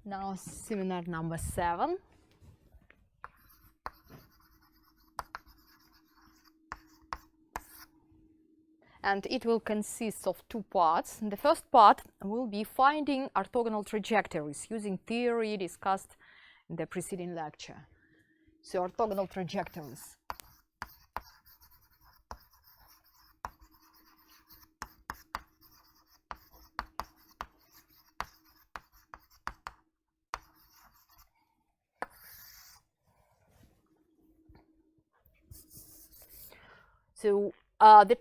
Now seminar number 7. And it will consist of 2 parts. The first part will be finding orthogonal trajectories using theory discussed in the preceding lecture. So orthogonal trajectories. So the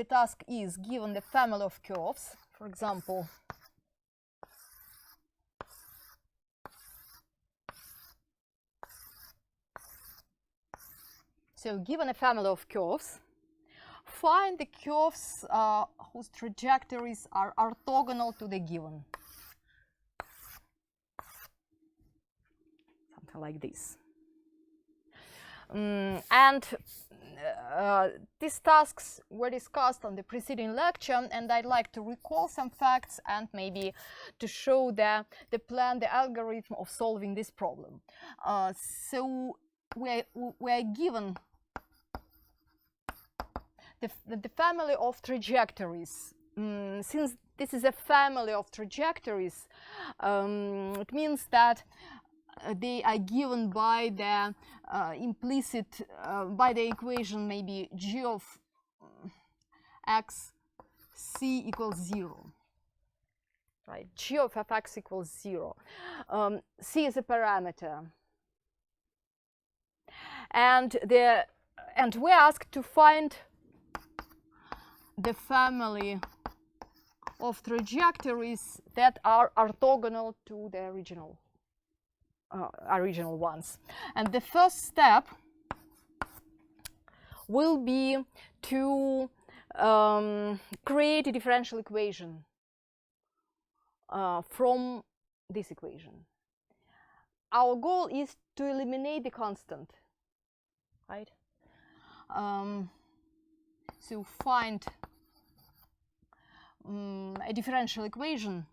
task is given the family of curves, for example, so given a family of curves, find the curves whose trajectories are orthogonal to the given. Something like this. These tasks were discussed on the preceding lecture, and I'd like to recall some facts and maybe to show the plan, the algorithm of solving this problem. So we're given the family of trajectories. Since this is a family of trajectories, it means that they are given by the implicit, by the equation maybe g of x c equals 0. Right, g of fx equals 0. C is a parameter, and we're asked to find the family of trajectories that are orthogonal to the original ones. And the first step will be to create a differential equation from this equation. Our goal is to eliminate the constant, right? So find a differential equation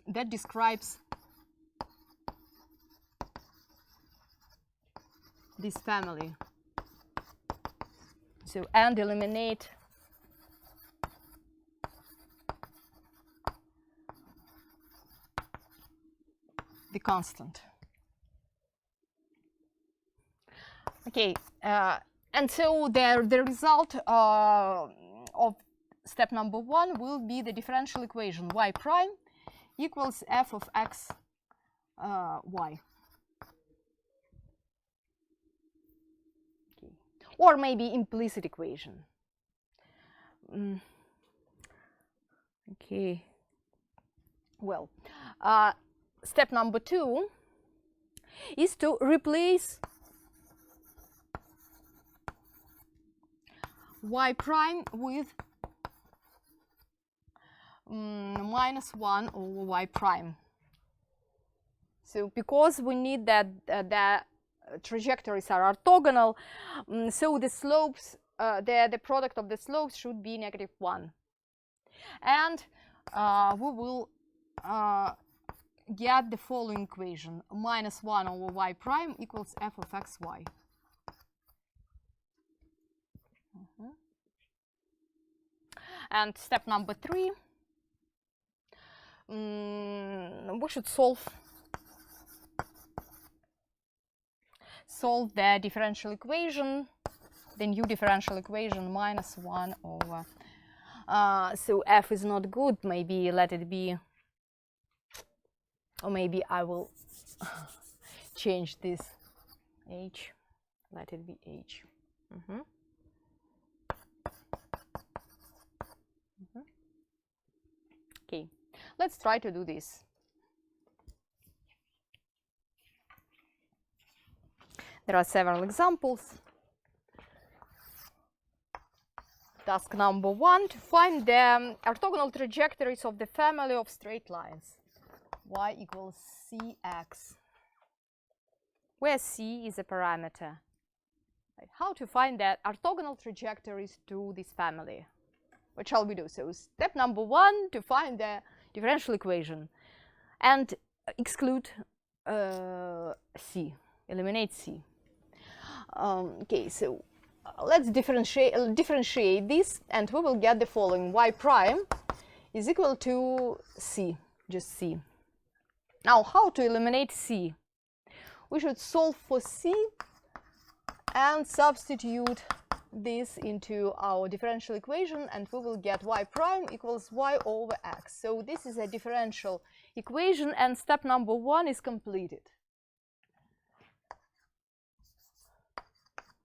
that describes this family. So, and eliminate the constant. Okay, and so the result of step number 1 will be the differential equation y prime equals f of x y. Okay. Or maybe implicit equation. Okay. Well, step number 2 is to replace y prime with minus 1 over y prime. So because we need that the trajectories are orthogonal, so the slopes, the product of the slopes should be -1. And we will get the following equation: -1 over y prime equals f of x y. And step number 3, we should solve the differential equation, the new differential equation, -1 over. So f is not good. Maybe let it be, or maybe I will change this h. Let it be h. Okay, let's try to do this. There are several examples. Task number 1, to find the orthogonal trajectories of the family of straight lines y equals cx, where c is a parameter. Right. How to find the orthogonal trajectories to this family? what shall we do? So step number 1, to find the differential equation and exclude C, eliminate C. Okay, so let's differentiate this, and we will get the following: y prime is equal to C, just C. Now, how to eliminate C? We should solve for C and substitute this into our differential equation, and we will get y prime equals y over x. So this is a differential equation, and step number 1 is completed.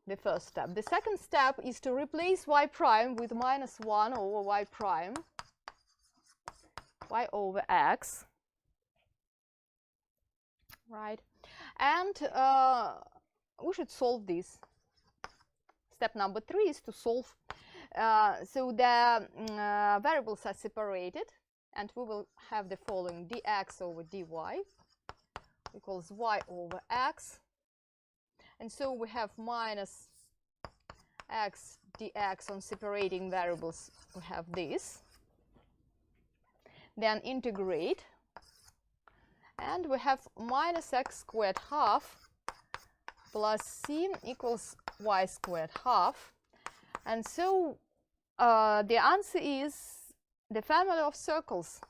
The first step. The second step is to replace y prime with minus 1 over y prime, y over x, right? And we should solve this. Step number 3 is to solve. So the variables are separated, and we will have the following: dx over dy equals y over x. And so we have minus x dx. On separating variables, we have this. Then integrate, and we have minus x squared half plus c equals y squared half. And so the answer is the family of circles.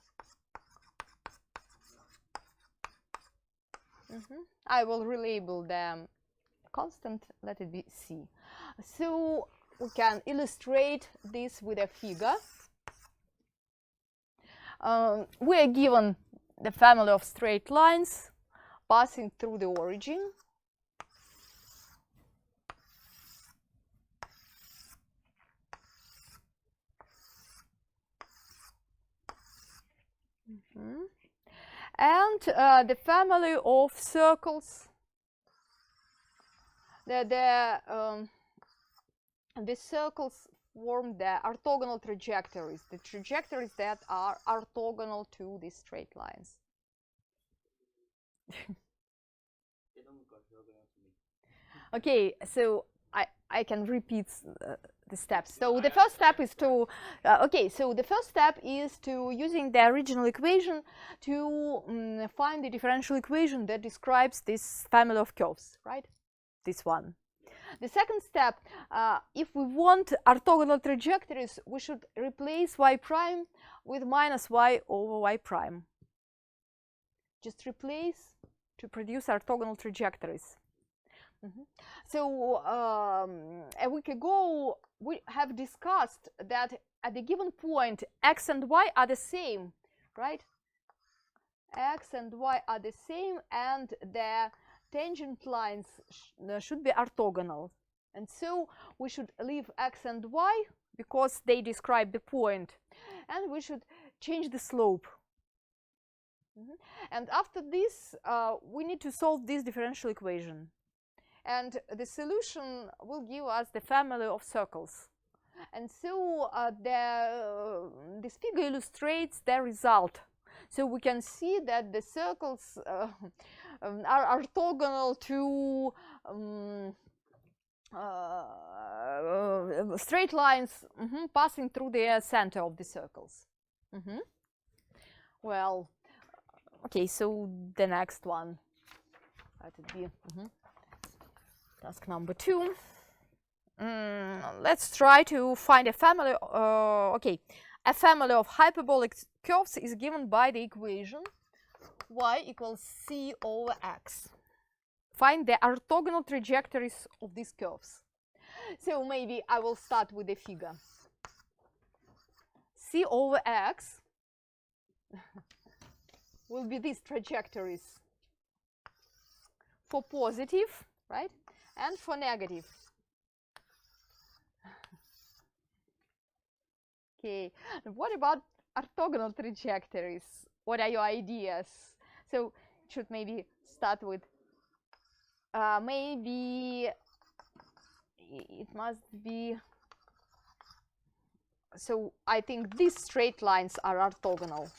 I will relabel them constant, let it be C. So we can illustrate this with a figure. We are given the family of straight lines passing through the origin. And the family of circles, the circles form the orthogonal trajectories, the trajectories that are orthogonal to these straight lines. Okay, so I can repeat the steps. So the first step is to using the original equation to find the differential equation that describes this family of curves, right? This one. The second step, if we want orthogonal trajectories, we should replace y prime with minus y over y prime. Just replace to produce orthogonal trajectories. So a week ago, we have discussed that at the given point, x and y are the same, right? X and y are the same, and the tangent lines should be orthogonal. And so we should leave x and y because they describe the point, and we should change the slope. And after this, we need to solve this differential equation. And the solution will give us the family of circles. And so this figure illustrates the result. So we can see that the circles are orthogonal to straight lines passing through the center of the circles. Well, okay, so the next one, let it be task number 2. Let's try to find a family. A family of hyperbolic curves is given by the equation y equals c over x. Find the orthogonal trajectories of these curves. So maybe I will start with the figure. C over x will be these trajectories for positive, right, and for negative. Okay, what about orthogonal trajectories? What are your ideas? So should maybe start with maybe it must be, so I think these straight lines are orthogonal,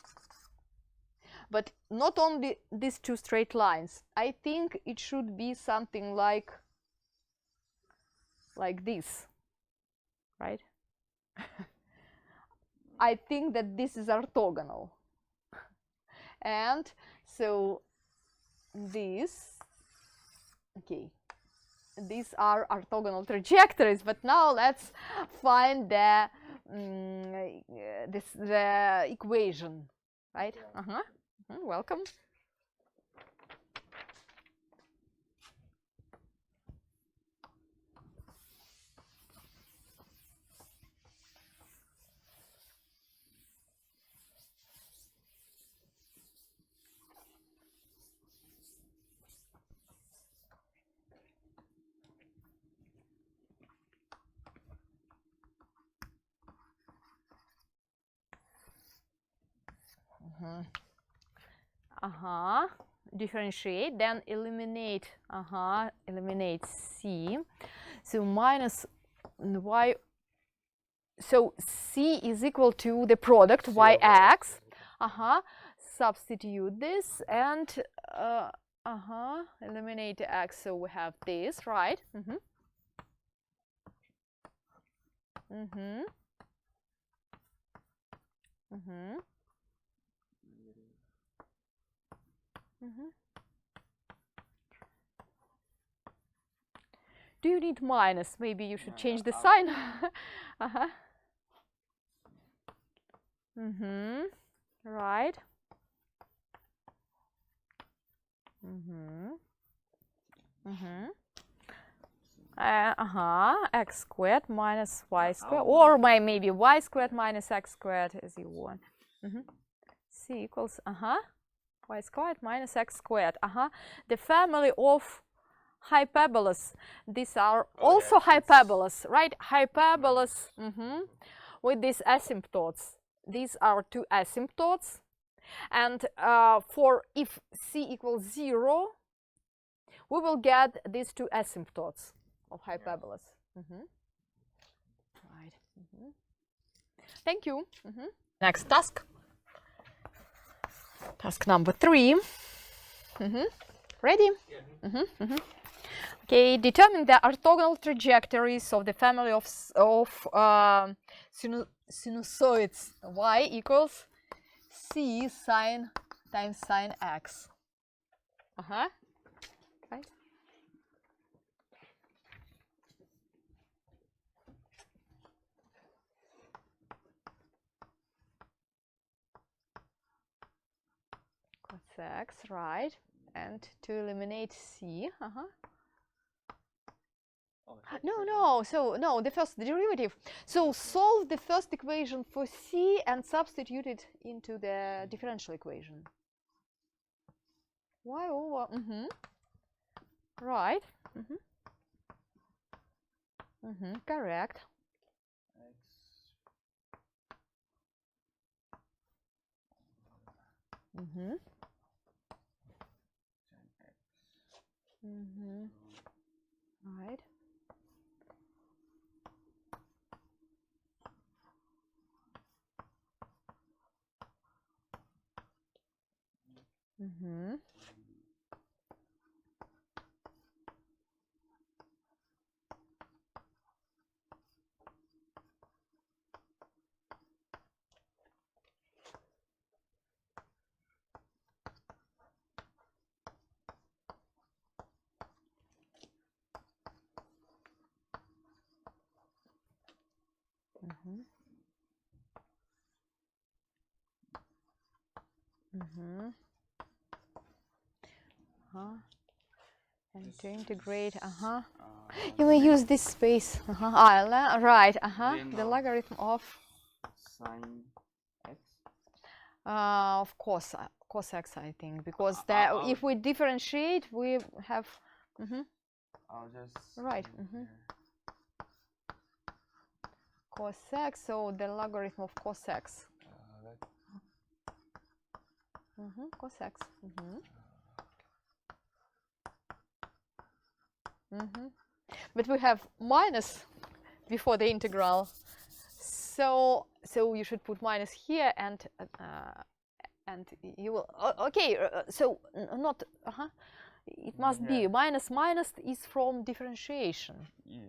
but not only these two straight lines. I think it should be something like this, right? I think that this is orthogonal. And so this, okay, these are orthogonal trajectories, but now let's find the the equation, right? Welcome. Differentiate, then eliminate, eliminate C. So minus y, so C is equal to the product yx. Substitute this and eliminate x, so we have this, right? Do you need minus? Maybe you should change the sign. Right. X squared minus y squared, or maybe y squared minus x squared, as you want. C equals y squared minus x squared. The family of hyperbolas. These are also hyperbolas, right? Hyperbolas with these asymptotes. These are two asymptotes. And for if C equals 0, we will get these two asymptotes of hyperbolas. Right. Thank you. Next task. Task number 3. Ready? Okay, determine the orthogonal trajectories of the family of sinusoids. Y equals C sine times sine x. Right. Cos x, right. And to eliminate C, no, the first derivative. So solve the first equation for C and substitute it into the differential equation. Y over, right, correct. Right. And to integrate, you may use this space. Right. The logarithm of sine x. Of course, cos x, I think, because if we differentiate, we have. I'll just right. Cos x, so the logarithm of cos x. Cos x. But we have minus before the integral, so you should put minus here, and you will. Okay, so not. It must be minus. Minus is from differentiation. Yes.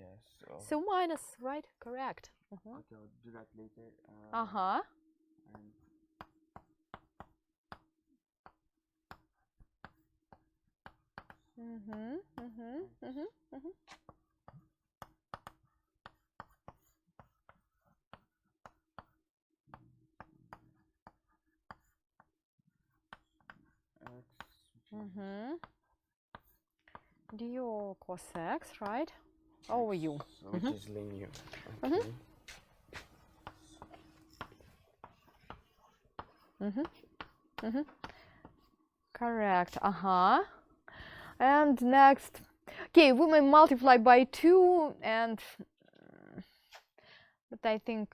So minus, right? Correct. Okay, I'll do that later. Du cos x, right? Over u. So which is linear. Okay. Correct. And next, okay, we may multiply by 2, and but I think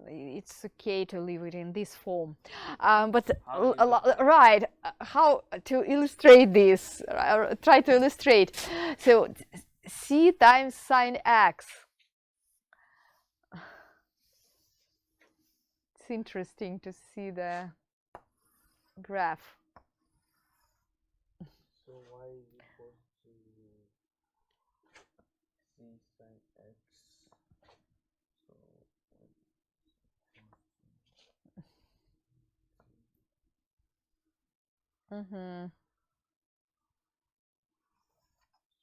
it's okay to leave it in this form. But right, how to illustrate this? Try to illustrate. So c times sine x. It's interesting to see the graph. So y is equal to c sine x. So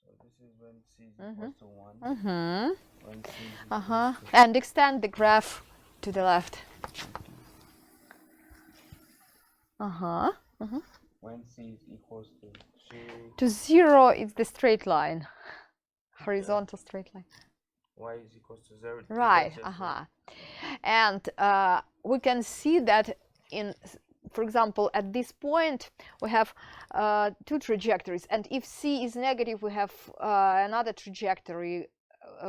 so this is when c is equal to 1. When c is equal to And extend the graph to the left. when c is equals to 2. To 0 is the straight line, horizontal straight line. Y is equals to 0. Right. And we can see that in, for example, at this point we have two trajectories, and if c is negative, we have another trajectory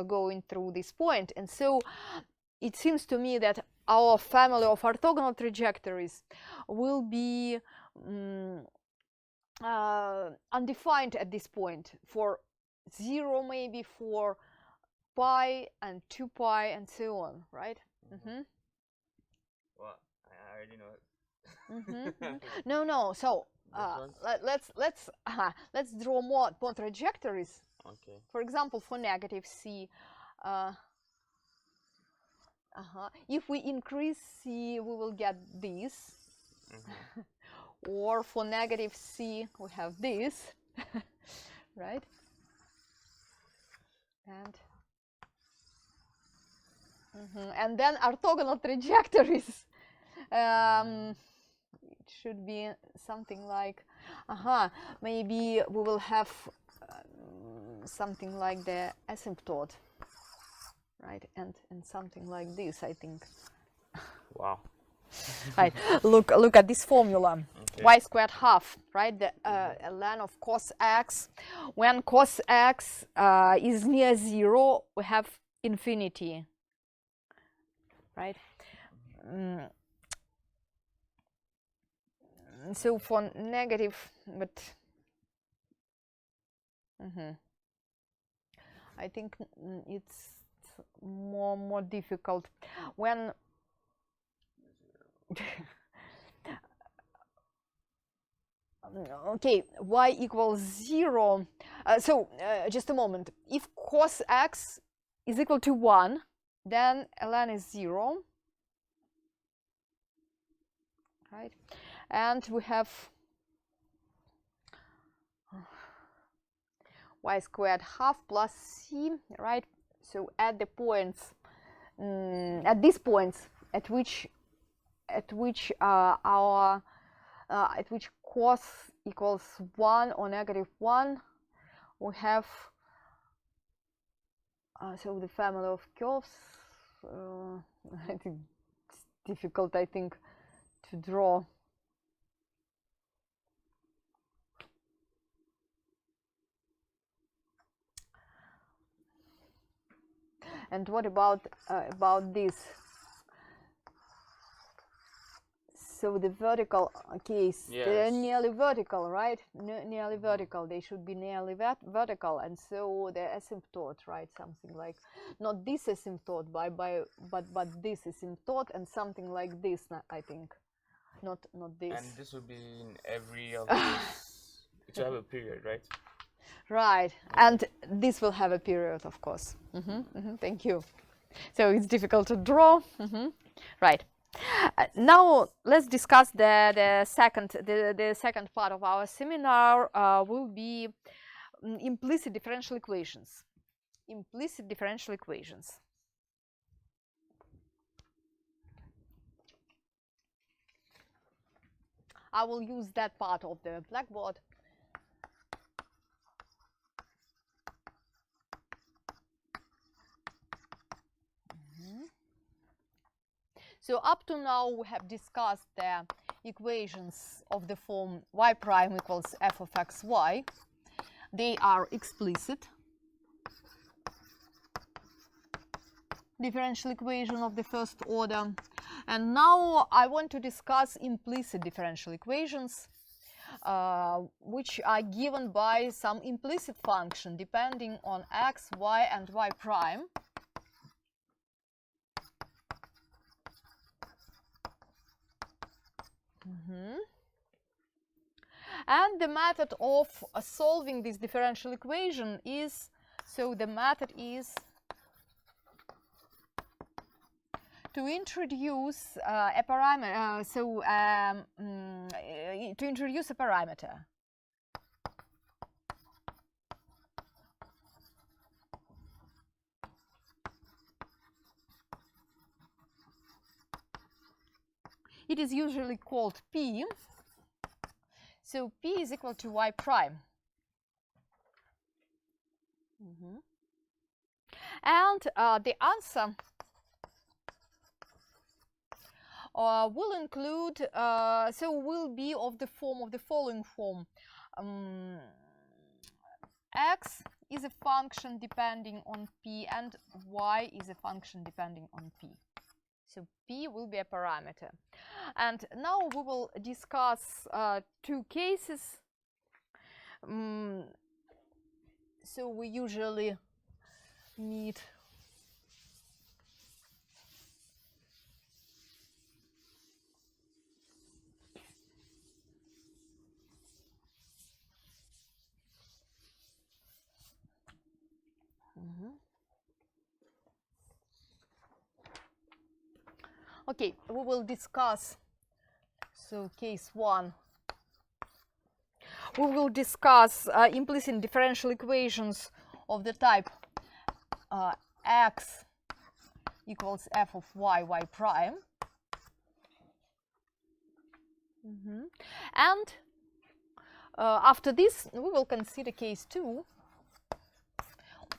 going through this point. And so it seems to me that our family of orthogonal trajectories will be undefined at this point, for 0 maybe, for pi and 2 pi and so on, right? Well, I already know it. No. So let's draw more trajectories. Okay. For example, for negative c, if we increase c, we will get this. Or for negative c, we have this, right? And then orthogonal trajectories. It should be something like, maybe we will have something like the asymptote, right? And something like this, I think. Wow. Right. Look at this formula. Okay. Y squared half, right? The ln of cos x. When cos x is near 0, we have infinity, right? So for negative, but I think it's more difficult when okay, y equals 0. Just a moment. If cos x is equal to 1, then ln is 0, right? And we have y squared half plus c, right? So at the points, at these points at which cos equals 1 or negative 1, we have so the family of curves. I think it's difficult, I think, to draw. And what about this? So the vertical case, they're nearly vertical, right? Nearly vertical. They should be nearly vertical, and so the asymptote, right? Something like, not this asymptote, but this asymptote, and something like this. I think, not this. And this would be in every of this. It should have a period, right? Right, and this will have a period, of course. Thank you. So it's difficult to draw. Right. Now let's discuss the second part of our seminar. Will be implicit differential equations. Implicit differential equations. I will use that part of the blackboard. So up to now we have discussed the equations of the form y prime equals f of x y. They are explicit differential equation of the first order. And now I want to discuss implicit differential equations, which are given by some implicit function depending on x, y, and y prime. And the method of solving this differential equation is, so the method is to introduce a parameter, to introduce a parameter. It is usually called P. So P is equal to y prime. And the answer will include, will be of the following form. X is a function depending on P and y is a function depending on P. So P will be a parameter. And now we will discuss two cases. So we usually need okay, we will discuss, so case 1, we will discuss implicit differential equations of the type x equals f of y, y prime. And after this, we will consider case 2,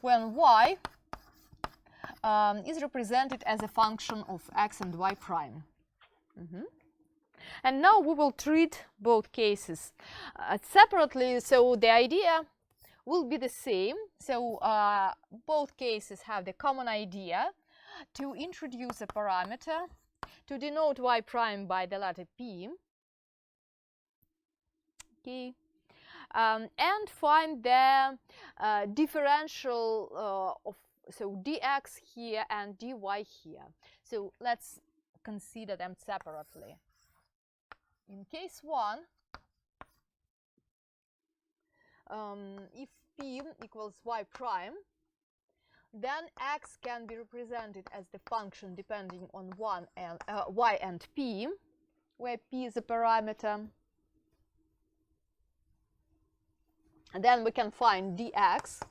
when y is represented as a function of x and y prime. And now we will treat both cases separately, so the idea will be the same. So both cases have the common idea to introduce a parameter to denote y prime by the letter p. Okay. And find the differential of dx here and dy here. So let's consider them separately. In case 1, if p equals y prime, then x can be represented as the function depending on y and p, where p is a parameter. And then we can find dx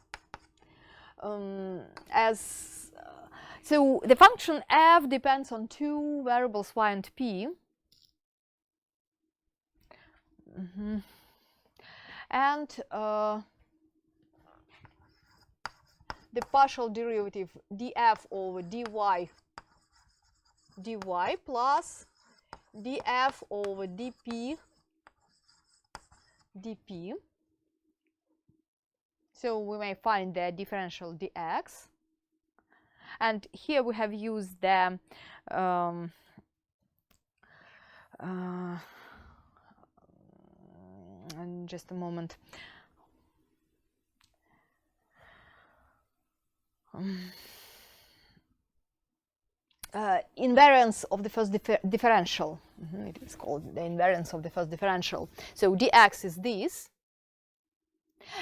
so the function f depends on two variables y and p. And the partial derivative df over dy plus df over dp. So we may find the differential dx. And here we have used the just a moment. Invariance of the first differential. It is called the invariance of the first differential. So dx is this.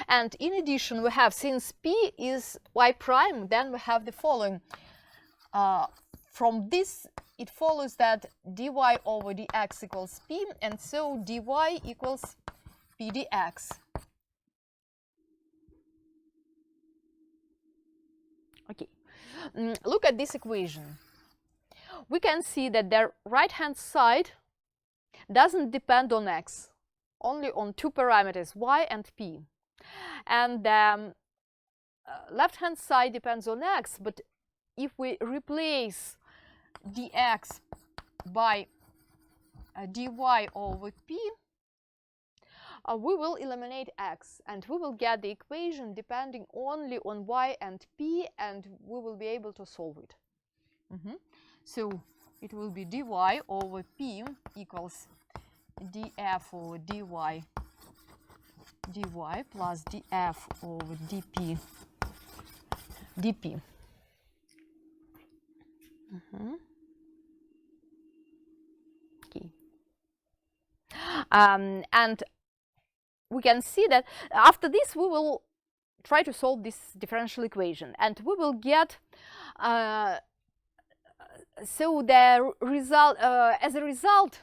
And in addition, we have, since p is y prime, then we have the following. From this, it follows that dy over dx equals p, and so dy equals p dx. Okay, look at this equation. We can see that the right-hand side doesn't depend on x, only on two parameters, y and p. And the left-hand side depends on x, but if we replace dx by dy over p, we will eliminate x, and we will get the equation depending only on y and p, and we will be able to solve it. So it will be dy over p equals df over dy plus df over dp. Okay. And we can see that after this we will try to solve this differential equation, and we will get so the result as a result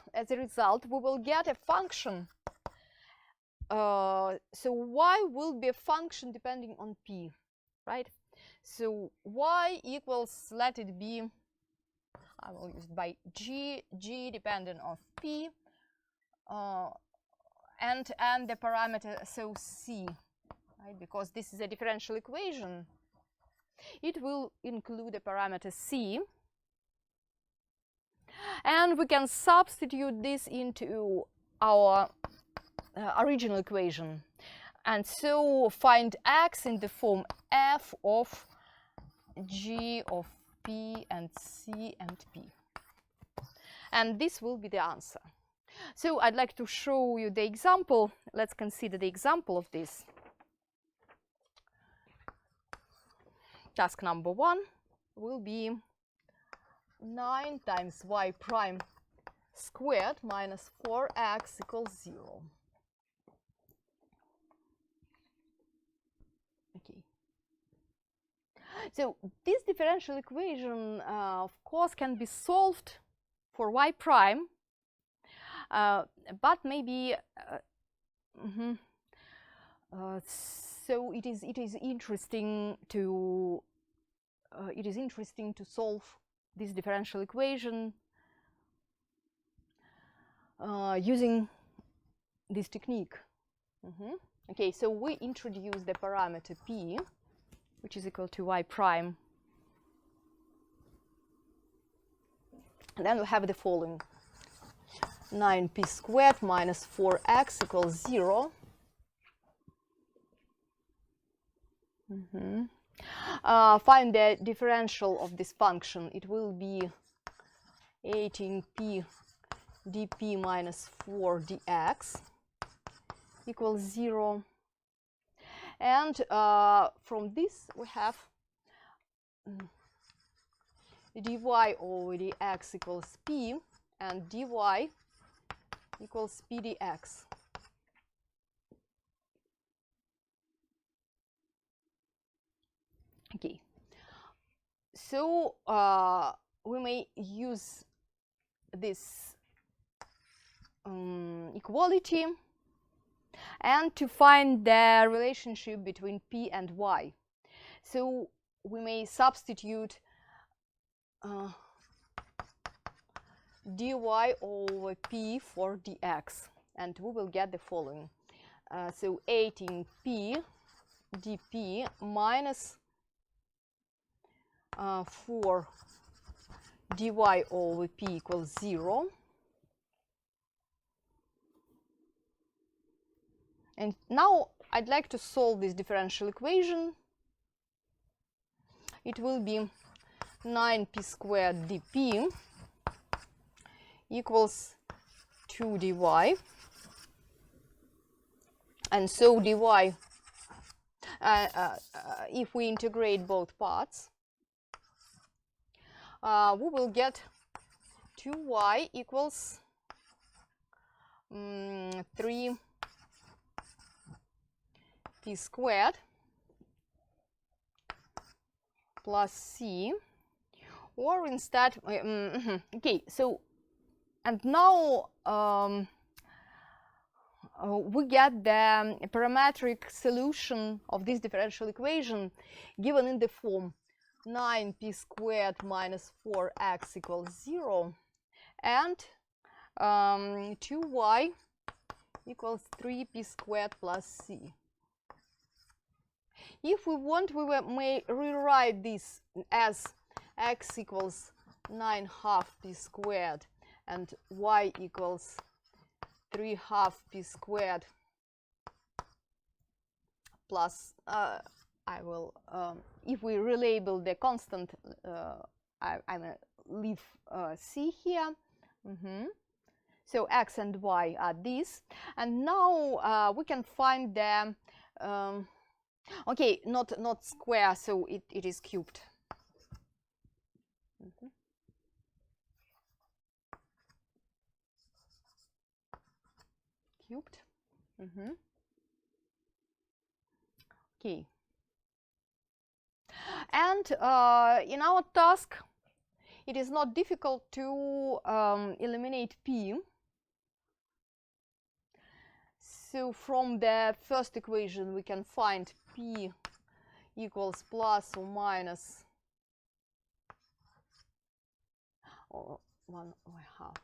we will get a function. So y will be a function depending on p, right? So y equals, let it be, I will use by g dependent on p, and the parameter, so c, right? Because this is a differential equation, it will include a parameter c, and we can substitute this into our original equation, and so find x in the form f of g of p and c and p, and this will be the answer. So I'd like to show you the example. Let's consider the example of this. Task number 1 will be 9 times y prime squared minus 4x equals 0. Okay. So this differential equation, of course, can be solved for y prime, but maybe so it is interesting to solve this differential equation using this technique. Okay, so we introduce the parameter p, which is equal to y prime, and then we have the following: 9p squared minus 4x equals 0. Find the differential of this function. It will be 18p dp minus 4 dx equals 0. And from this we have dy over dx equals p, and dy equals p dx. Okay, so we may use this equality and to find the relationship between p and y. So we may substitute dy over p for dx, and we will get the following. So 18p dp minus 4 dy over p equals 0. And now I'd like to solve this differential equation. It will be 9p squared dp equals 2 dy, and so dy, if we integrate both parts, we will get 2y equals 3p squared plus c, or instead, okay, so, and now we get the parametric solution of this differential equation given in the form 9p squared minus 4x equals 0, and 2y equals 3p squared plus c. If we want, we may rewrite this as x equals 9/2p squared and y equals 3/2p squared plus, I will, if we relabel the constant, I will leave c here. So x and y are this, and now we can find the, okay, not square, so it is cubed. Cubed. Okay. And in our task, it is not difficult to eliminate p. So from the first equation, we can find p equals plus or minus 1/2.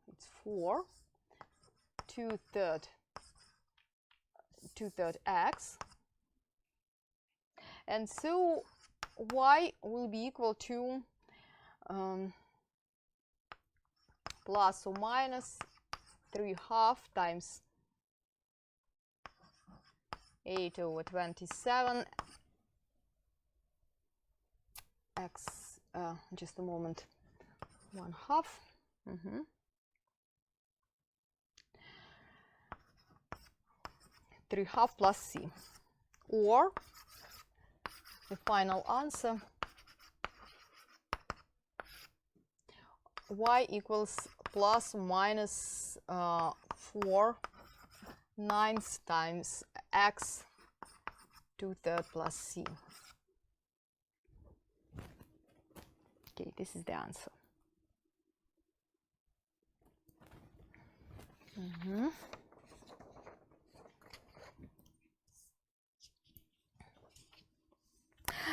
It's 4. 2/3 x, and so y will be equal to plus or minus 3/2 times 8/27 x, just a moment, 1/2. 3/2 plus c, or the final answer, y equals plus or minus 4/9 times x 2/3 plus c. Okay, this is the answer.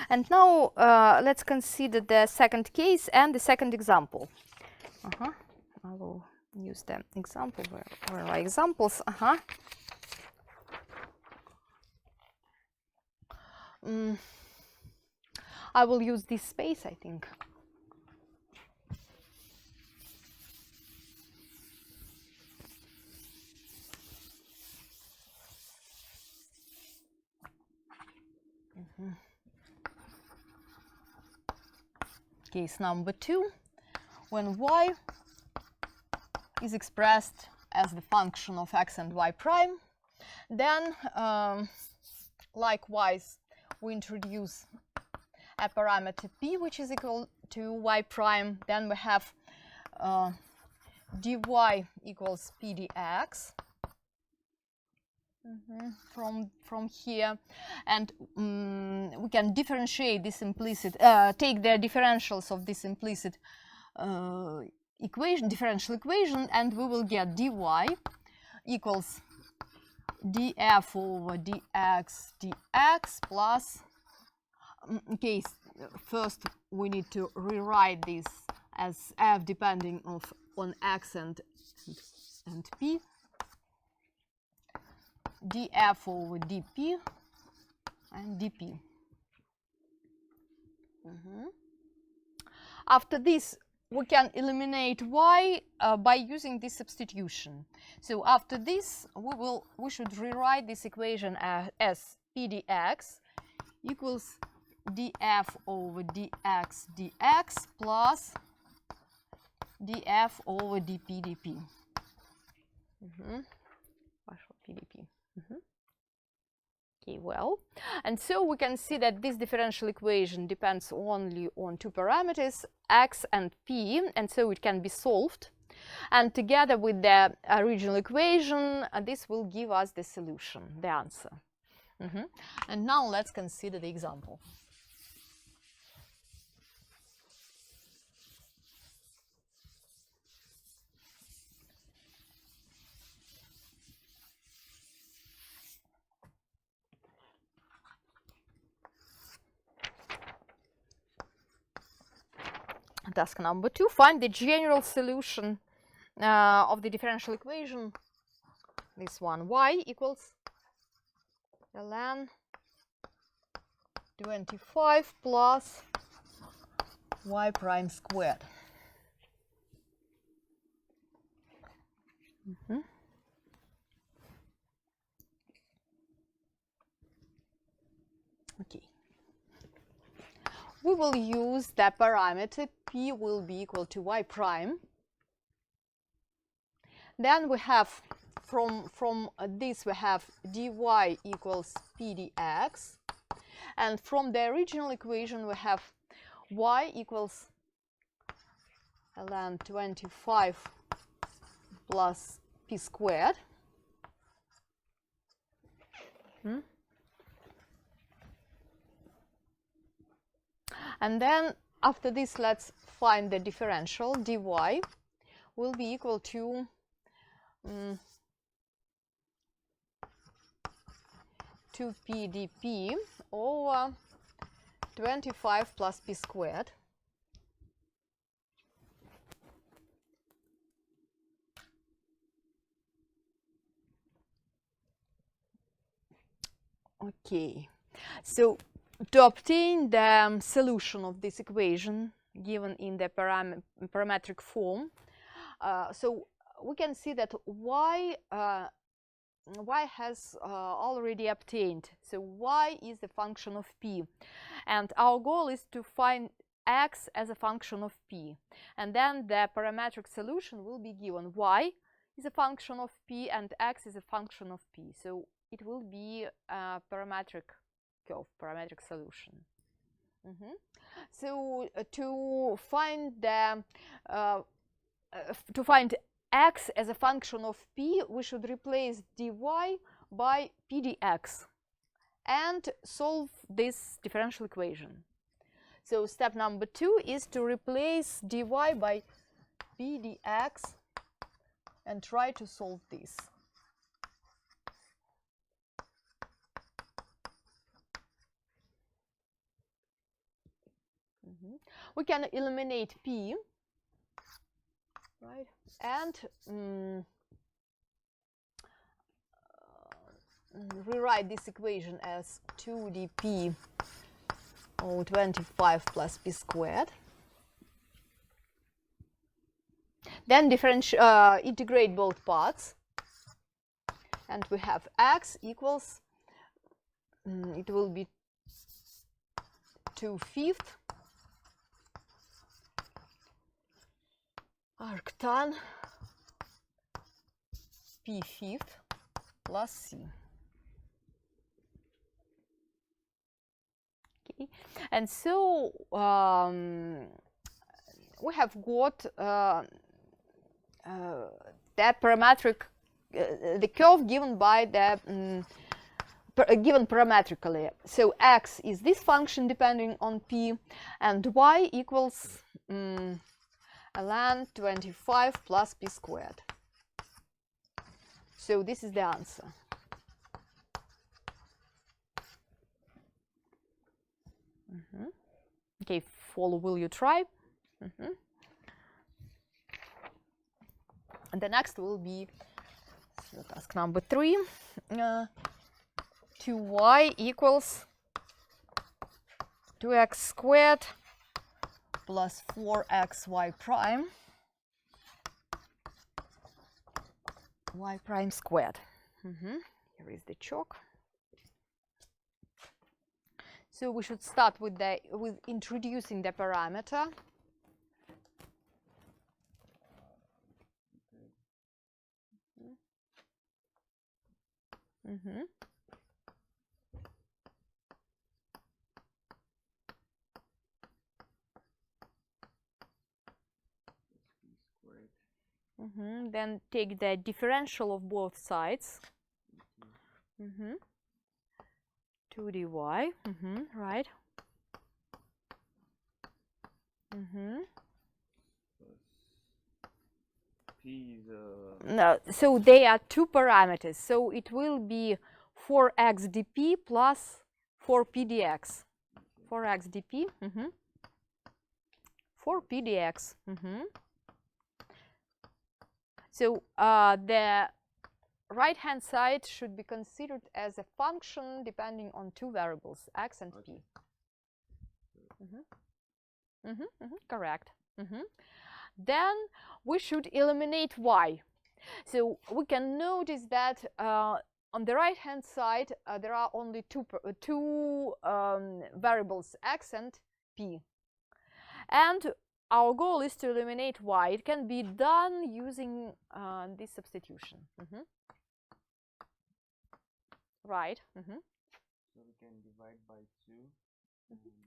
And now let's consider the second case and the second example. I will use the example. Where are examples? I will use this space, I think. Case number 2, when y is expressed as the function of x and y prime, then likewise we introduce a parameter p which is equal to y prime. Then we have dy equals p dx from here, and we can differentiate this implicit, take the differentials of this implicit differential equation, and we will get dy equals df over dx dx plus, okay, first we need to rewrite this as f depending on x and p, df over dp and dp. After this, we can eliminate y by using this substitution. So after this, we should rewrite this equation as p dx equals df over dx dx plus df over dp dp. Partial pdp. Okay, well, and so we can see that this differential equation depends only on two parameters, x and p, and so it can be solved. And together with the original equation, this will give us the solution, the answer. And now let's consider the example. Task number 2, find the general solution of the differential equation. This one, y equals ln 25 plus y prime squared. Okay. We will use the parameter p will be equal to y prime. Then we have from this we have dy equals p dx, and from the original equation we have y equals ln 25 plus p squared. And then after this, let's find the differential. Dy will be equal to 2p dp over 25 plus p squared. Okay, so to obtain the solution of this equation given in the parametric form, so we can see that y has already obtained. So y is the function of p, and our goal is to find x as a function of p, and then the parametric solution will be given. Y is a function of p and x is a function of p, so it will be a parametric curve, parametric solution. So to find x as a function of p, we should replace dy by p dx and solve this differential equation. So step number 2 is to replace dy by p dx and try to solve this. We can eliminate p, right, and rewrite this equation as 2dp over 25 plus p squared. Then integrate both parts, and we have x equals, it will be 2/5 arctan p/5 plus c. Okay, and so we have got that parametric, the curve given by the given parametrically. So x is this function depending on p, and y equals ln 25 plus p squared. So this is the answer. Okay, follow, will you try? And the next will be task number 3. 2y equals 2x squared plus 4xy prime y prime squared. Here is the chalk. So we should start with introducing the parameter. Then take the differential of both sides. 2 dy. Right. P is no, so they are two parameters. So it will be 4x dp plus 4p dx. 4x dp. for p dx. So the right-hand side should be considered as a function depending on two variables, x and p. Correct. Then we should eliminate y. So we can notice that on the right-hand side there are only two variables, x and p. And our goal is to eliminate y. It can be done using this substitution. Right. So we can divide by 2.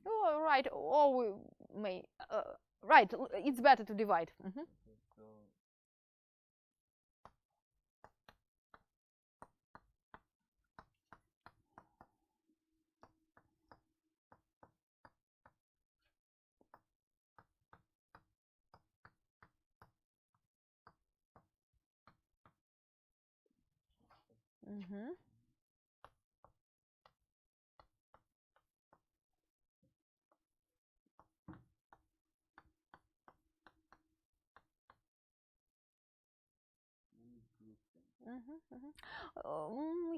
Oh, right. Or we may. Right. It's better to divide. Okay, so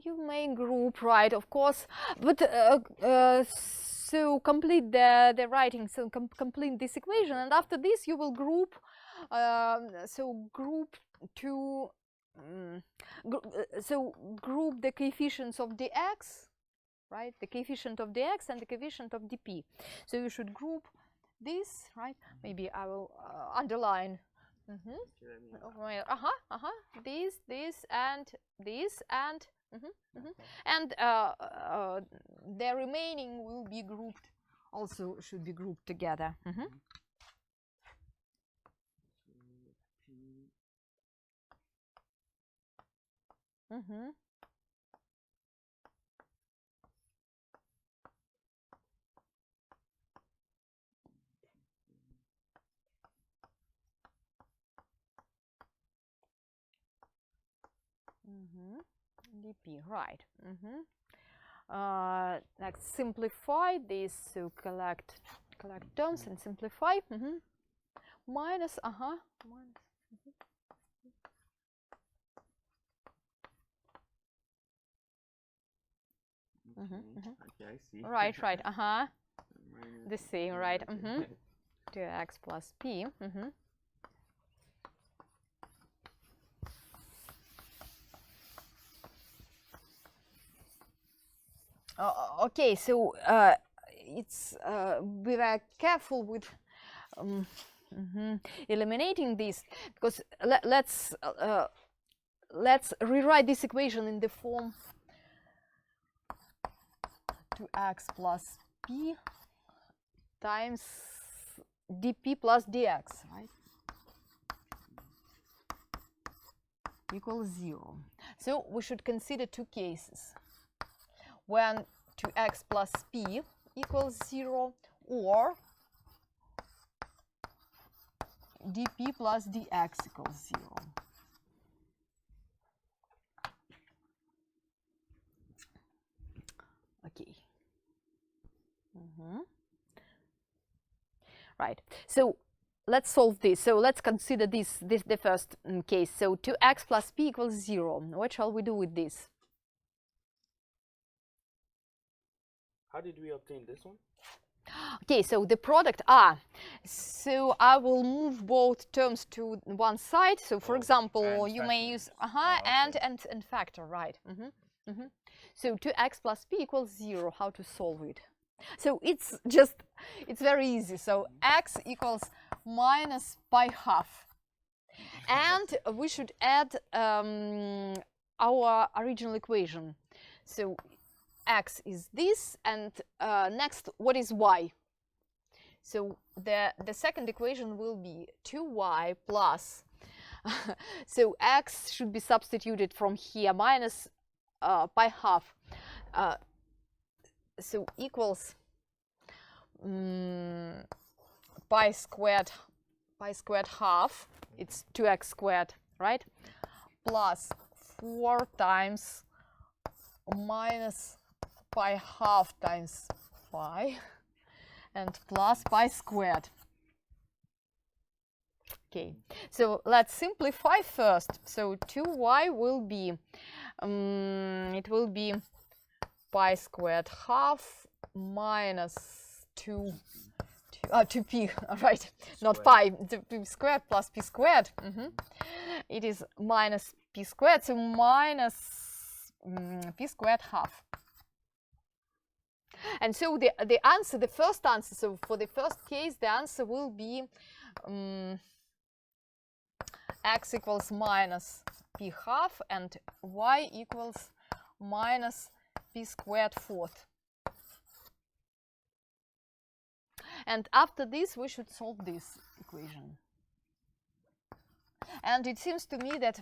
You may group, right, of course, but so complete the writing, so complete this equation, and after this you will group, so group two, so group the coefficients of dx, right, the coefficient of dx and the coefficient of dp. So you should group this, right, maybe I will underline. This and this and and the remaining will be grouped, also should be grouped together. dp, right. Next, simplify this, so collect terms and simplify. Minus, minus. Okay, I see. Right. The same, right. 2x plus p. Okay, so it's be very careful with eliminating this, because let's rewrite this equation in the form 2x plus p times dp plus dx, right, equals 0. So we should consider two cases when 2x plus p equals 0 or dp plus dx equals 0. Okay. Right. So let's solve this. So let's consider this the first case. So 2x plus p equals 0. What shall we do with this? How did we obtain this one? Okay, so the product so I will move both terms to one side. So for example, you may use and factor, right. So 2x plus p equals 0. How to solve it? So it's very easy. So x equals minus pi half, and we should add our original equation. So x is this, and next, what is y? So the second equation will be 2y plus so x should be substituted from here, minus pi half, so equals pi squared half, it's 2x squared, right, plus 4 times minus pi half times pi, and plus pi squared. Okay, so let's simplify first. So 2y will be, it will be pi squared half minus 2p, right, not pi, p squared plus p squared. It is minus p squared, so minus p squared half. And so the answer, the first answer, so for the first case, the answer will be x equals minus p half and y equals minus p squared fourth. And after this, we should solve this equation. And it seems to me that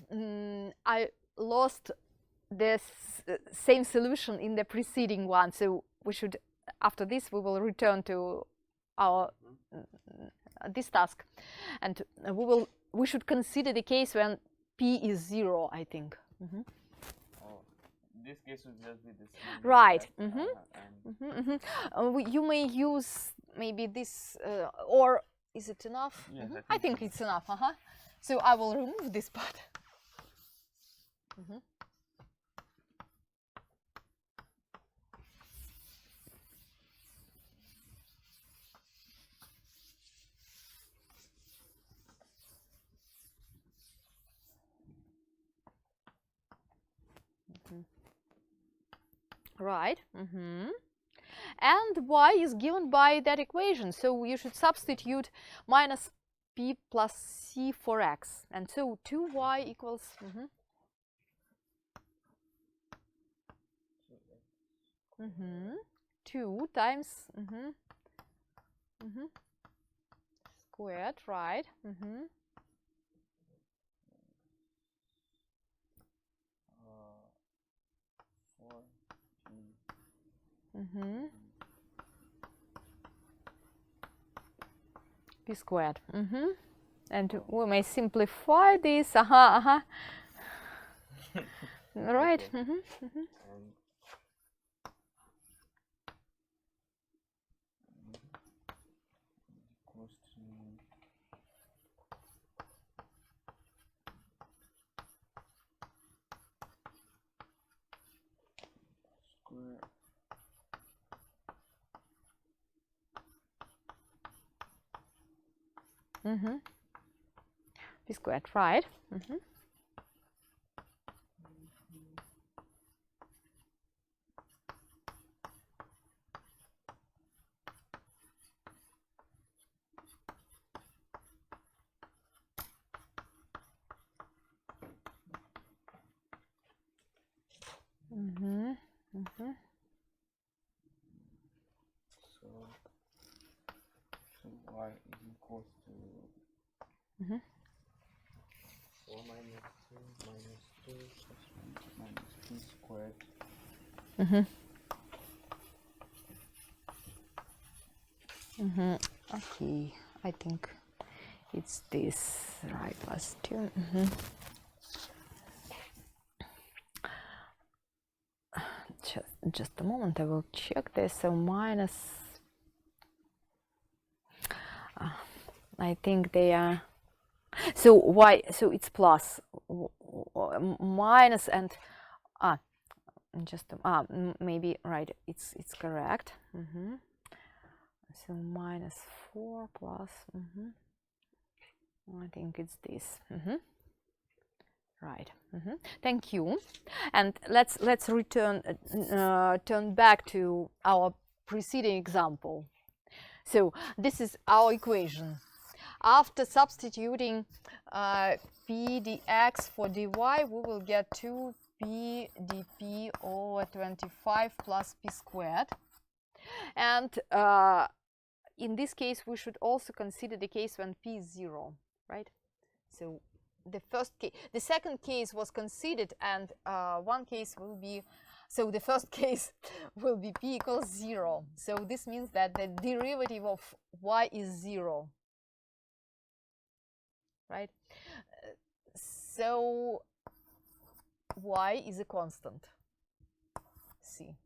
I lost the same solution in the preceding one. So we should, after this, we will return to our this task, and we should consider the case when p is 0, I think. This case would just be the same. Right. You may use maybe this, or is it enough? Yes, I think it's enough. So I will remove this part. Right. And y is given by that equation, so you should substitute minus p plus c for x, and so 2y equals 2 times squared, right? 4p. P squared. And we may simplify this. Right. P squared, right? So y is equals to 4 minus 2 minus 2 plus 1 minus p squared. Okay, I think it's this, right, plus 2. Just a moment, I will check this. So minus, I think they are, so y, so it's plus, minus, and just maybe, right, it's correct. So minus 4 plus, I think it's this. Right. Thank you. And let's return turn back to our preceding example. So this is our equation. After substituting p dx for dy, we will get 2p dp over 25 plus p squared. And in this case, we should also consider the case when p is 0, right? So the first case, the second case was considered, and one case will be, so the first case will be p equals 0. So this means that the derivative of y is 0, right? So y is a constant, c.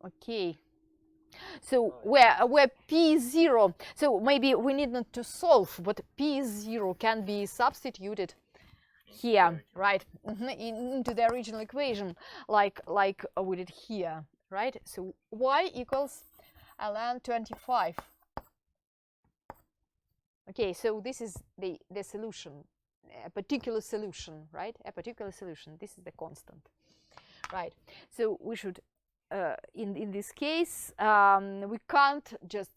Okay. So where p is 0, so maybe we need not to solve, but p is 0 can be substituted here, right, into the original equation, like we did here, right? So y equals ln 25. Okay, so this is the solution, a particular solution, right? A particular solution. This is the constant, right? So we should, in this case, we can't just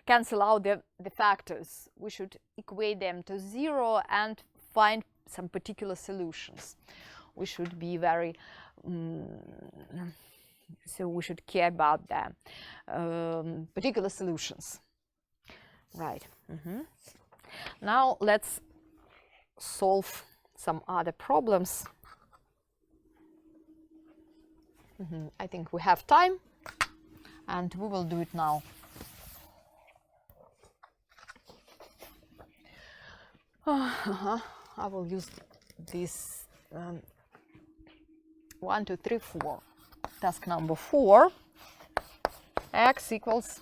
cancel out the factors. We should equate them to 0 and find some particular solutions. We should be very so we should care about the particular solutions, right? Now let's solve some other problems. I think we have time, and we will do it now. I will use this 1, 2, 3, 4. Task number 4. X equals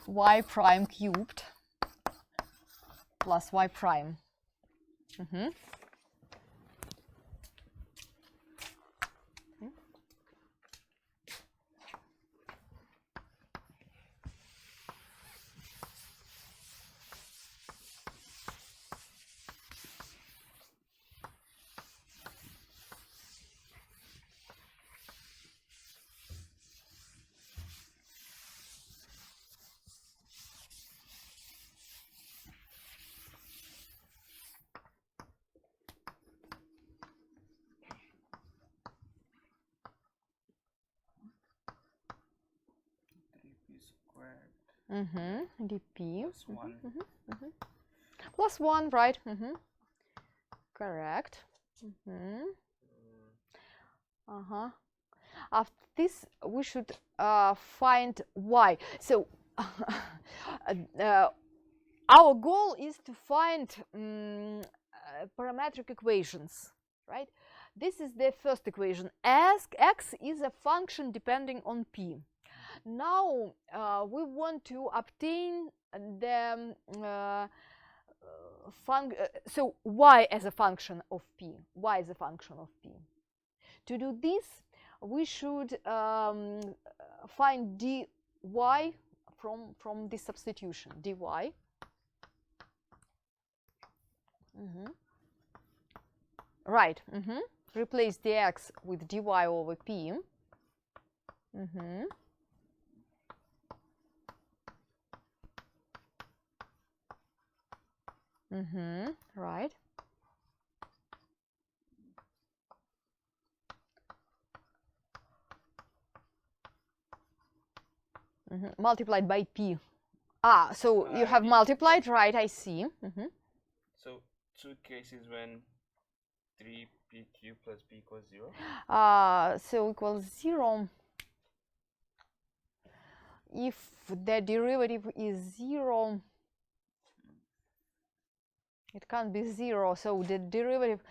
y prime cubed plus y prime. dp plus 1, right? Correct. After this, we should find y. So our goal is to find parametric equations, right? This is the first equation. As x is a function depending on p. Now we want to obtain the so y as a function of p. Y as a function of p. To do this, we should find dy from this substitution. Dy. Right. Replace dx with dy over p. Right. Multiplied by p. So you have multiplied, right? I see. So two cases when 3pq plus p equals 0. So equals 0. If the derivative is 0, it can't be 0. So the derivative.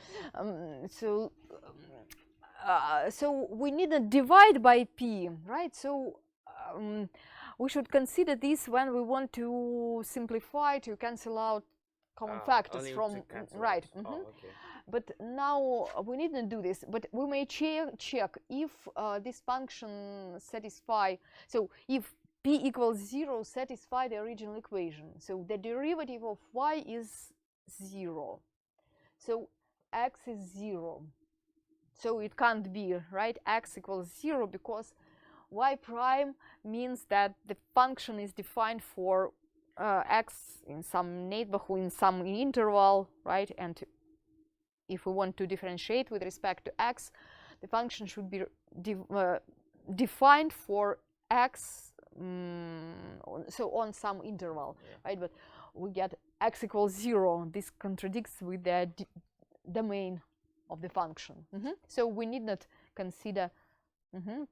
So we need to divide by p, right? So we should consider this when we want to simplify, to cancel out common factors from, right. Okay. But now we needn't do this, but we may check if this function satisfy, so if p equals 0 satisfy the original equation. So the derivative of y is 0. So x is 0. So it can't be, right? X equals 0 because y prime means that the function is defined for x in some neighborhood, in some interval, right? And if we want to differentiate with respect to x, the function should be defined for x, so on some interval, right? But we get x equals 0. This contradicts with the domain of the function. So we need not consider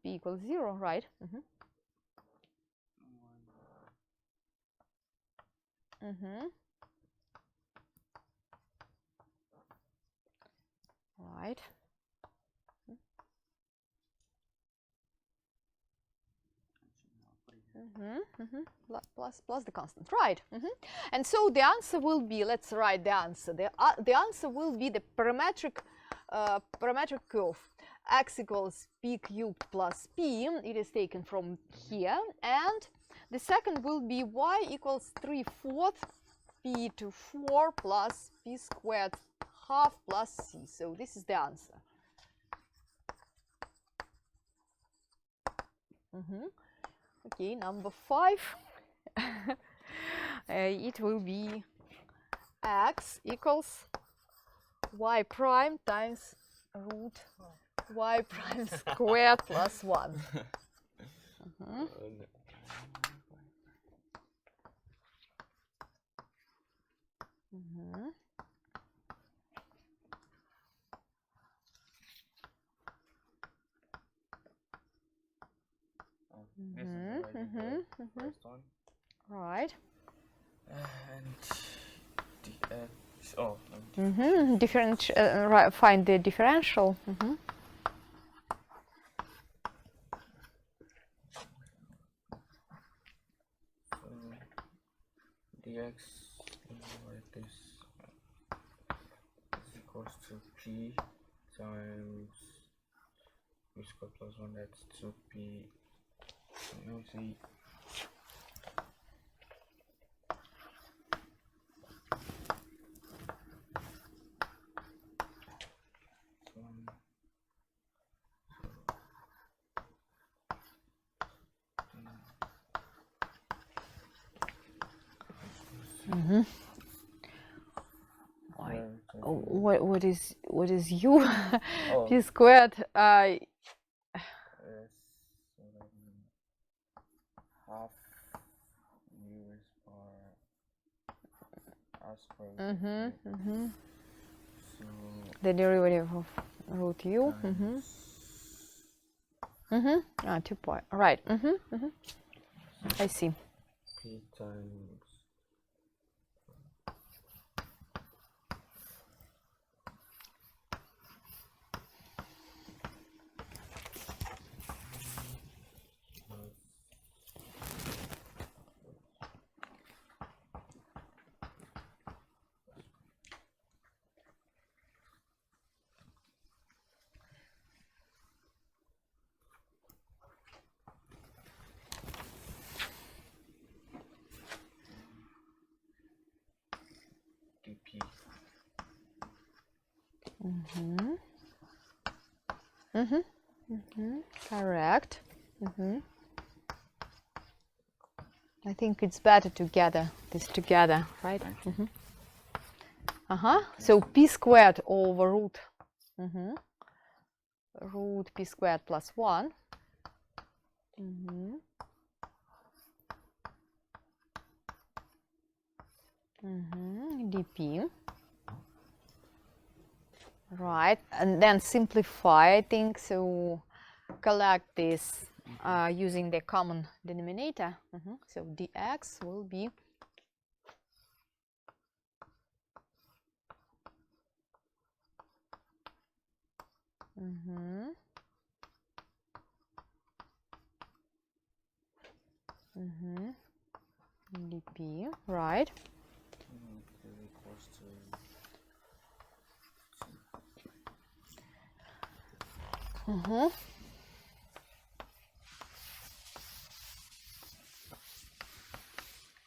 p equals 0, right? Right. plus the constant, right? And so the answer will be, let's write the answer. The answer will be the parametric curve x equals p cubed plus p. It is taken from here, and the second will be y equals 3/4 p to 4 plus p squared half plus c. So this is the answer. Okay, number 5. It will be x equals y prime times root y prime squared plus 1. This is the first one. Right. And dx. Oh. Right. Find the differential. So dx like this is equals to p times p squared plus 1. That's 2p. Let me see. What is u? Oh. P squared. Yes. Half u is r squared. So The derivative of root u. 2 pi. Right. I see. p times dp. Correct. I think it's better to gather this together, right? So p squared over root p squared plus 1. dp. Right, and then simplify, I think, so collect this using the common denominator. So dx will be dp, right? Equals to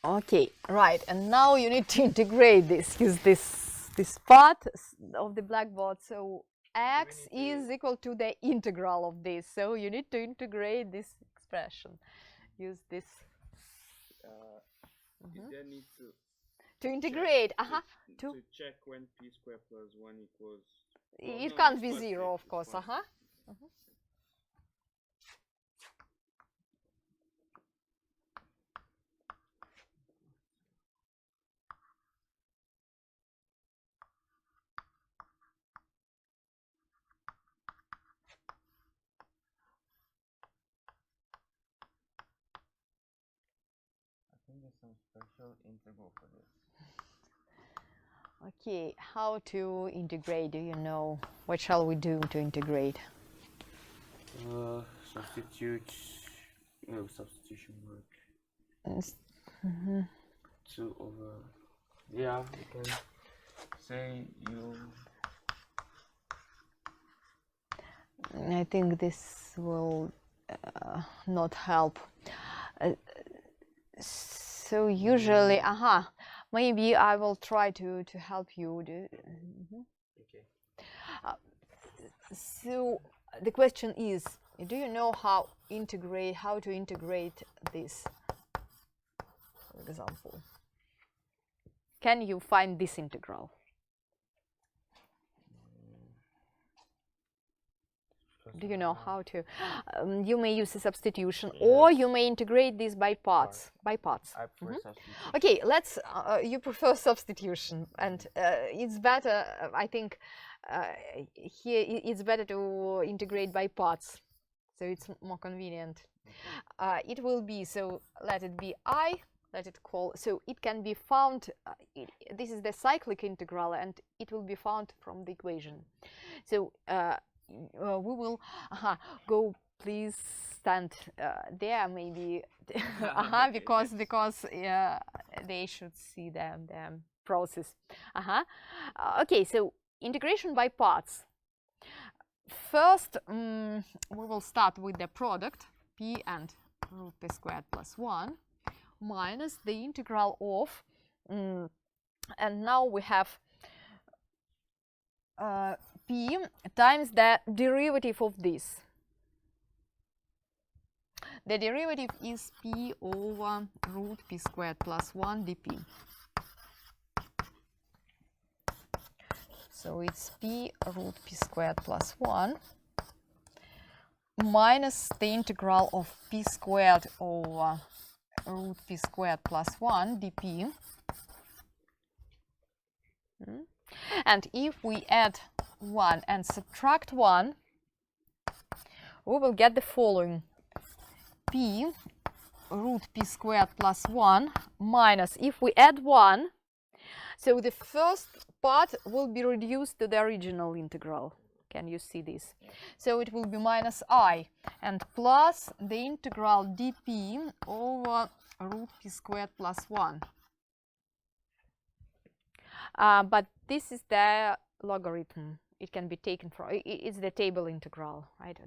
Okay, right, and now you need to integrate this, use this part of the blackboard. So x is equal to the integral of this, so you need to integrate this expression. Use this. Is there need to integrate, to check when p squared plus 1 equals... It can't be 0, of course, I think there's some special integral for this. Okay, how to integrate, do you know? What shall we do to integrate? Substitute, substitution work. 2 over, yeah, you can say you. I think this will not help. So usually, maybe I will try to help you. Okay. So the question is, do you know how to integrate this? For example, can you find this integral? Do you know how to? You may use a substitution, yes, or you may integrate this by parts. By parts. I prefer substitution. Okay, let's. You prefer substitution, and it's better. I think here it's better to integrate by parts, so it's more convenient. It will be, so let it be I. Let it call. So it can be found. This is the cyclic integral, and it will be found from the equation. So. We will go. Please stand there, maybe, because they should see the process. Okay, so integration by parts. First, we will start with the product p and root p squared plus 1 minus the integral of, and now we have p times the derivative of this. The derivative is p over root p squared plus 1 dp. So it's p root p squared plus 1 minus the integral of p squared over root p squared plus 1 dp. And if we add 1 and subtract 1, we will get the following: p root p squared plus 1 minus, if we add 1, so the first part will be reduced to the original integral. Can you see this? So it will be minus I and plus the integral dp over root p squared plus 1. But this is the logarithm. It can be taken from, it's the table integral, right?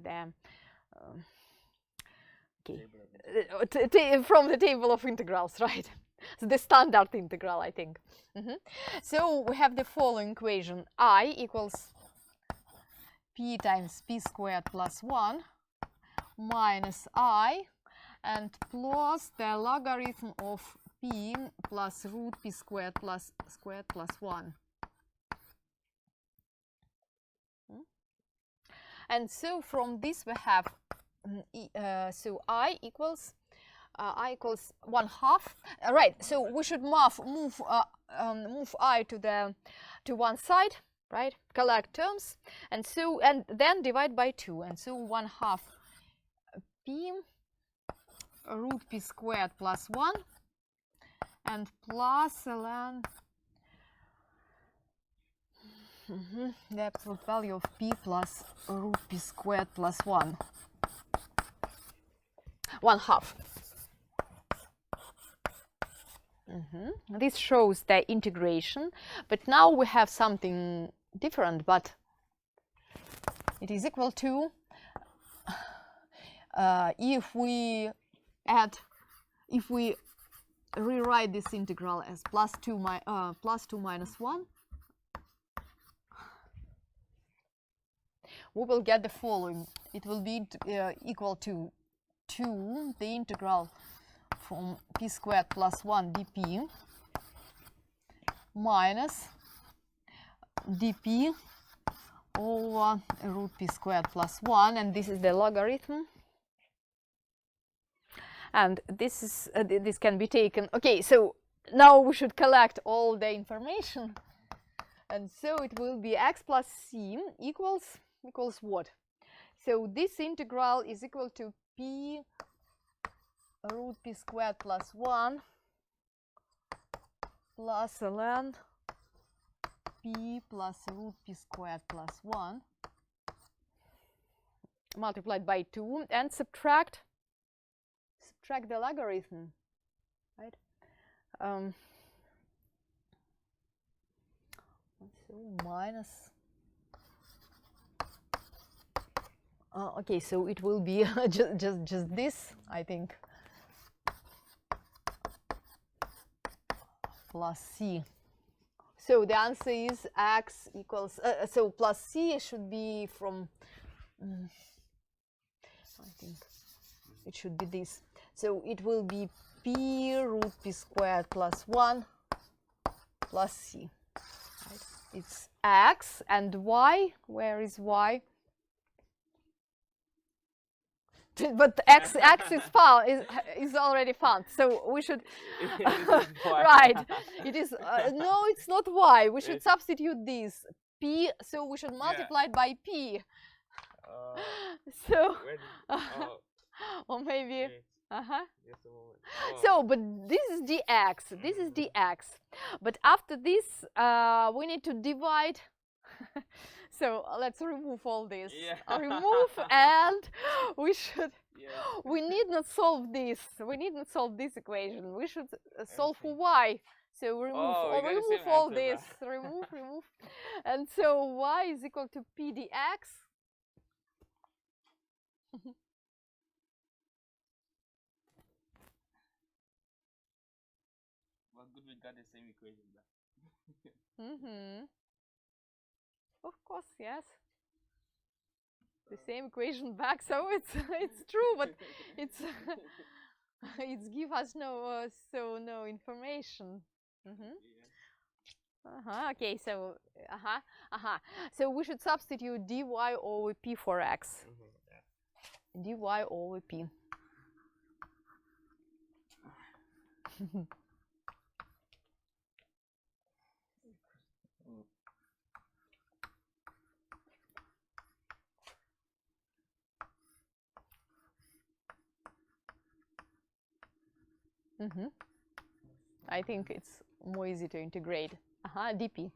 From the table of integrals, right? So the standard integral, I think. So we have the following equation: I equals p times p squared plus 1 minus I and plus the logarithm of p plus root p squared plus 1. And so from this we have so I equals 1/2. Right. So we should move I to one side, right? Collect terms, and then divide by 2, and so 1/2 p root p squared plus 1 and plus ln the absolute value of p plus root p squared plus 1. 1/2. This shows the integration, but now we have something different, but it is equal to, if we rewrite this integral as plus 2 minus 1, we will get the following. It will be equal to 2 the integral from p squared plus 1 dp minus dp over root p squared plus 1, and this is the logarithm, and this can be taken. Okay, so now we should collect all the information, and so it will be x plus c equals what? So this integral is equal to p root p squared plus 1 plus ln p plus root p squared plus 1 multiplied by 2 and subtract the logarithm. So minus. Okay, so it will be just this, I think, plus c. So the answer is x equals, so plus c should be from, I think it should be this. So it will be p root p squared plus 1 plus c. Right? It's x and y. Where is y? But x is found, is already found, so we should right, it is no, it's not y. We should substitute this p, so we should multiply it by p. So or maybe Just a moment. so, but this is dx, this is dx, but after this we need to divide. So let's remove all this. Remove, and we should. We need not solve this. We need not solve this equation. We should solve for y. So remove, remove all this. Remove, and so y is equal to p dx. Well, good, we got the same equation back. Of course, yes. The same equation back, so it's true, but it's it's give us no no information. Okay, so so we should substitute dy over p for x. Dy over p. I think it's more easy to integrate. Dp.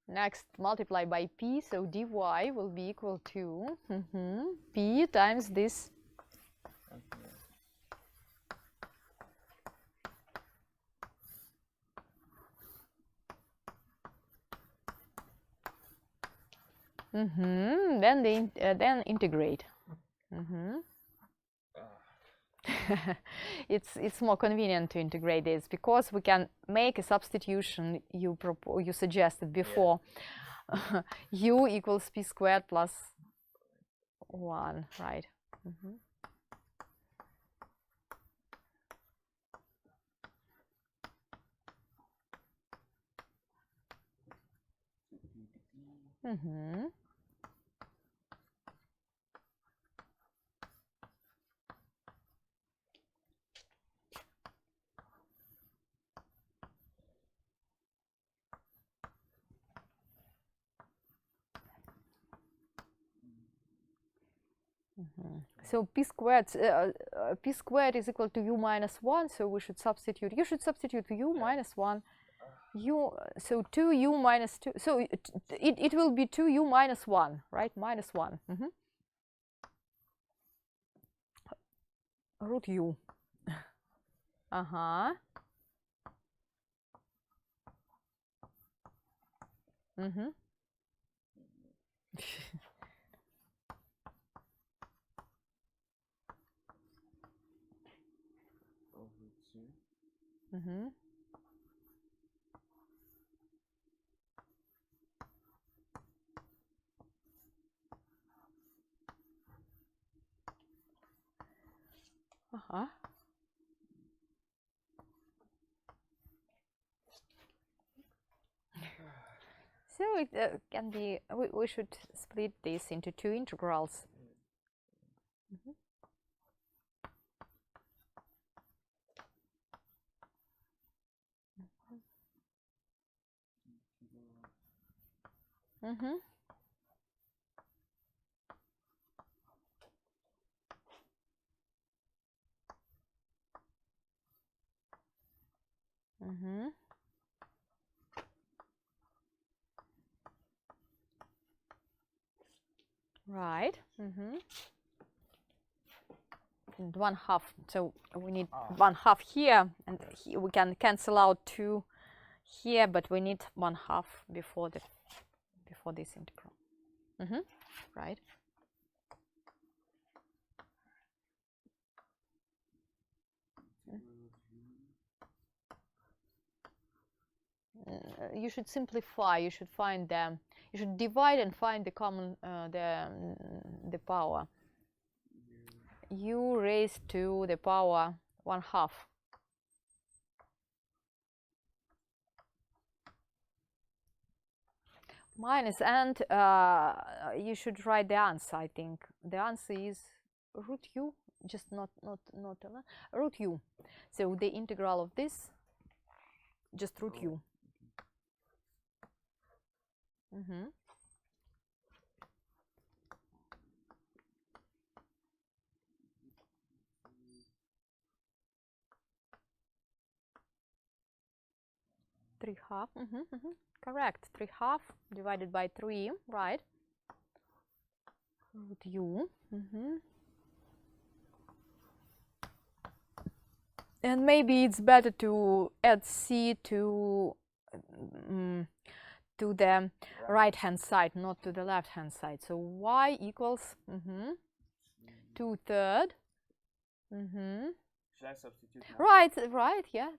Next, multiply by p, so dy will be equal to p times this. Then integrate. It's more convenient to integrate this because we can make a substitution you suggested before. U equals p squared plus 1, right? So p squared is equal to u minus 1, so we should substitute. You should substitute u minus 1. So 2u minus 2. So it will be 2u minus 1, right? Minus 1. Root u. So it can be, we should split this into two integrals. Right. and 1/2. So we need 1/2 here, and we can cancel out 2 here, but we need 1/2 before this integral. Right. You should simplify. You should find them. You should divide and find the common the power. U raised to the power 1/2. Minus, and you should write the answer. I think the answer is root u, just not root u. So the integral of this, just root u. 3/2. Correct. 3/2 divided by 3, right? Root u. And maybe it's better to add c to the right hand side, not to the left hand side. So y equals 2/3. Should I substitute now? Right, yeah.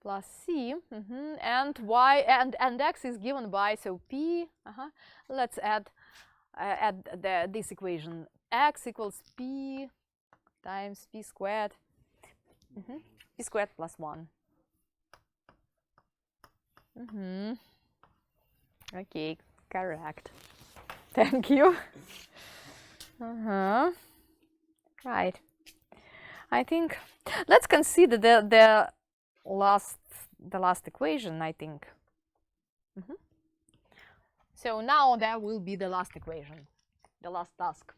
Plus c, and y and x is given by, so p. Let's add this equation. X equals p times p squared. P squared plus 1. Okay, correct. Thank you. Right. I think let's consider the last equation, I think. So now there will be the last equation, the last task.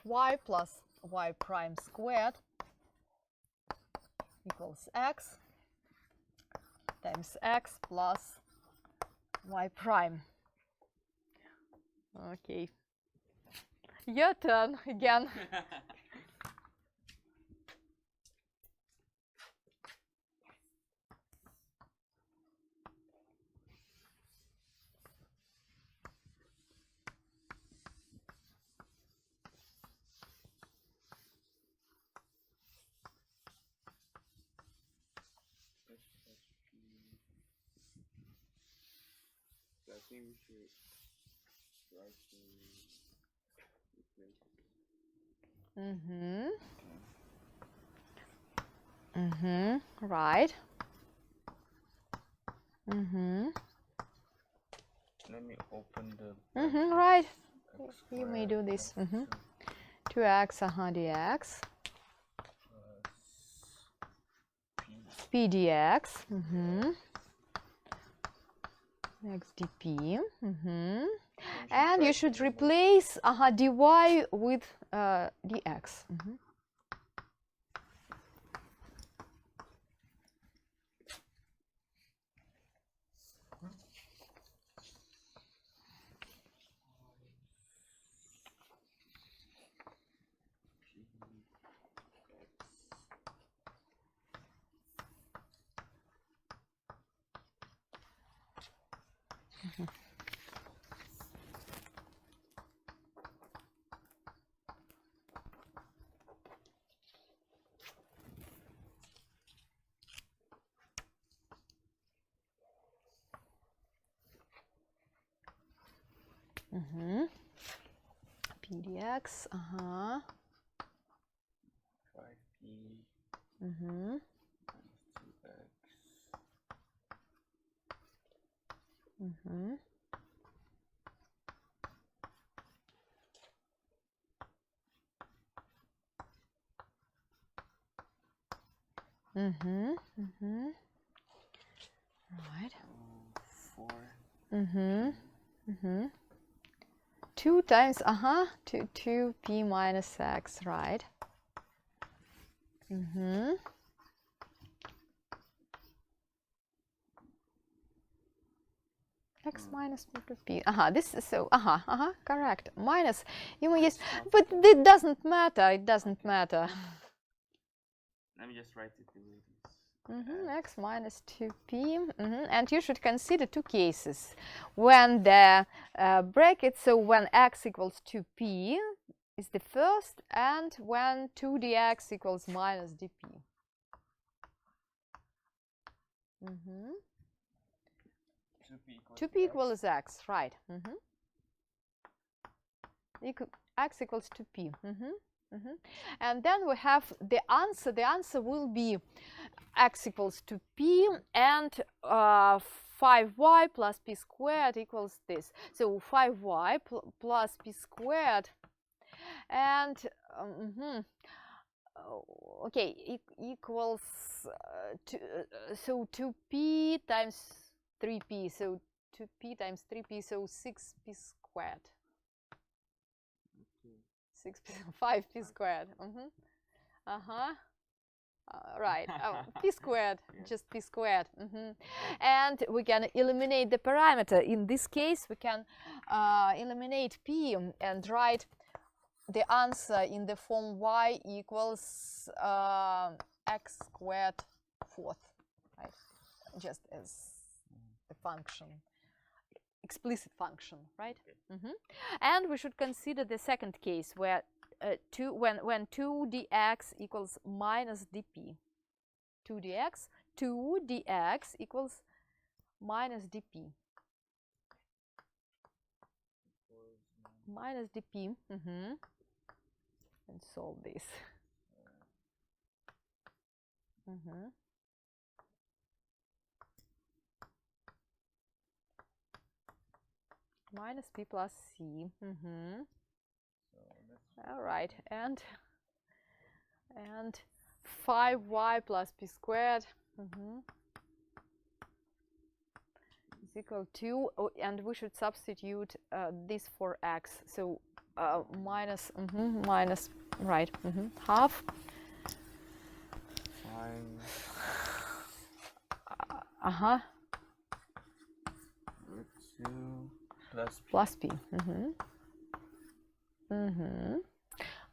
y plus y prime squared equals x times x plus y prime. Okay. Your turn again. I think we should write Right. Let me open the Right. You may do this. 2x dx p dx x dp and you should replace dy with dx. P dx, 5p 2x Right. 4. 2 times 2p minus x, right? X minus p. This is so. Correct. Minus. Yes, but it doesn't matter. It doesn't matter. Let me just write it the way it is. X minus 2p. And you should consider two cases. When the bracket, so when x equals 2p is the first, and when 2dx equals minus dp. 2p equals x, right? X equals 2p. And then we have the answer. The answer will be x equals 2p and 5y plus p squared equals this. So 5y plus p squared and okay, equals so 2p times 3p, so 2p times 3p, so 6p squared. 5p squared. Right. P squared, just p squared. And we can eliminate the parameter. In this case, we can eliminate p and write the answer in the form y equals x squared fourth, right? Just as the function, explicit function, right? And we should consider the second case where when 2dx equals minus dp. 2dx equals minus dp. Minus dp. And solve this. Minus p plus c. All right, and 5y plus p squared is equal to, and we should substitute this for x. So minus right, half. 5. 2 plus p.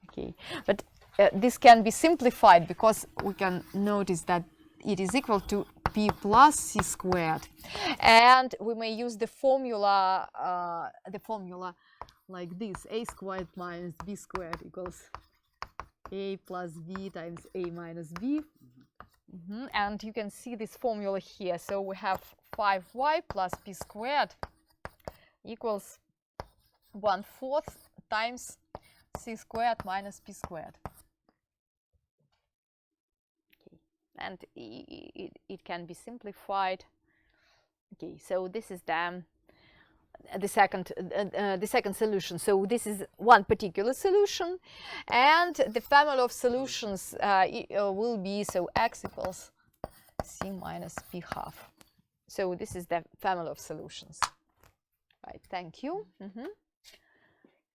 Okay, but this can be simplified because we can notice that it is equal to p plus c squared, and we may use the formula like this: a squared minus b squared equals a plus b times a minus b. And you can see this formula here. So we have 5y plus p squared equals 1/4 times c squared minus p squared. Okay. And it can be simplified. Okay, so this is the second solution. So this is one particular solution, and the family of solutions will be, so x equals c minus p half. So this is the family of solutions. Right, thank you.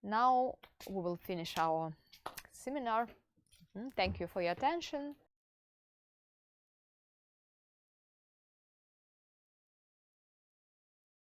Now we will finish our seminar. Thank you for your attention.